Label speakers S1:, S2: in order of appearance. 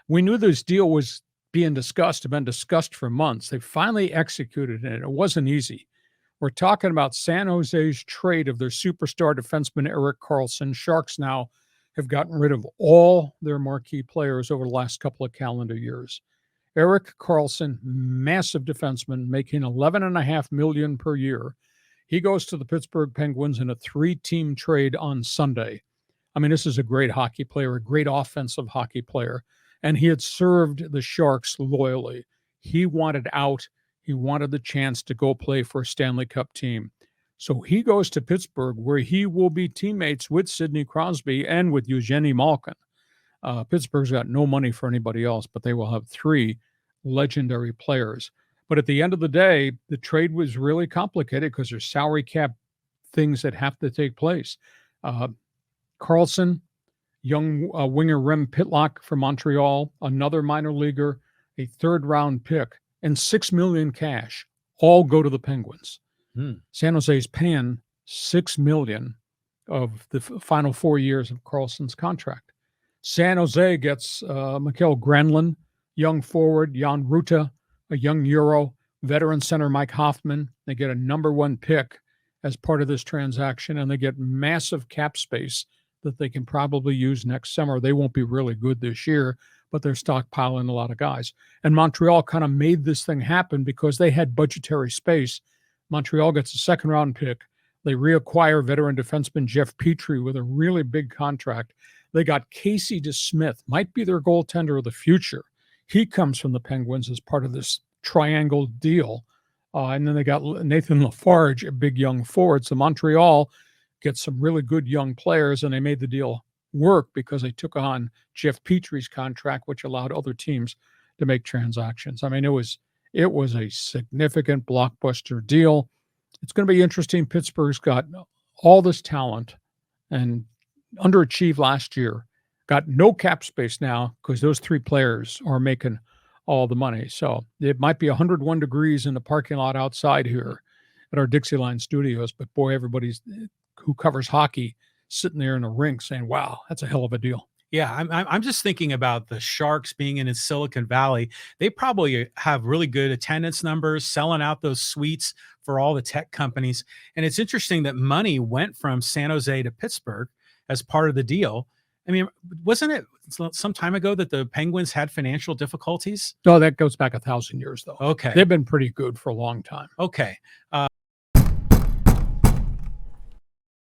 S1: We knew this deal was being discussed, had been discussed for months. They finally executed it. It wasn't easy. We're talking about San Jose's trade of their superstar defenseman, Erik Karlsson. Sharks now have gotten rid of all their marquee players over the last couple of calendar years. Erik Karlsson, massive defenseman, making $11.5 million per year. He goes to the Pittsburgh Penguins in a 3-team trade on Sunday. I mean, this is a great hockey player, a great offensive hockey player, and he had served the Sharks loyally. He wanted out. He wanted the chance to go play for a Stanley Cup team. So he goes to Pittsburgh, where he will be teammates with Sidney Crosby and with Evgeny Malkin. Pittsburgh's got no money for anybody else, but they will have 3 legendary players. But at the end of the day, the trade was really complicated because there's salary cap things that have to take place. Karlsson, young winger Rem Pitlock from Montreal, another minor leaguer, a 3rd-round pick, and $6 million cash all go to the Penguins. San Jose's paying $6 million of the final 4 years of Karlsson's contract. San Jose gets Mikael Granlund, young forward Jan Rutta, a young Euro, veteran center Mike Hoffman. They get a number 1 pick as part of this transaction, and they get massive cap space that they can probably use next summer. They won't be really good this year, but they're stockpiling a lot of guys. And Montreal kind of made this thing happen because they had budgetary space. Montreal gets a 2nd-round pick. They reacquire veteran defenseman Jeff Petrie with a really big contract. They got Casey DeSmith, might be their goaltender of the future. He comes from the Penguins as part of this triangle deal. And then they got Nathan Lafarge, a big young forward. So Montreal gets some really good young players, and they made the deal work because they took on Jeff Petrie's contract, which allowed other teams to make transactions. I mean, it was a significant blockbuster deal. It's going to be interesting. Pittsburgh's got all this talent and underachieved last year. Got no cap space now because those 3 players are making all the money. So it might be 101 degrees in the parking lot outside here at our Dixieline studios, but boy, everybody's who covers hockey sitting there in the rink saying, wow, that's a hell of a deal.
S2: Yeah, I'm just thinking about the Sharks being in Silicon Valley. They probably have really good attendance numbers, selling out those suites for all the tech companies. And it's interesting that money went from San Jose to Pittsburgh as part of the deal. I mean, wasn't it some time ago that the Penguins had financial difficulties?
S1: No, that goes back 1,000 years, though.
S2: Okay.
S1: They've been pretty good for a long time.
S2: Okay.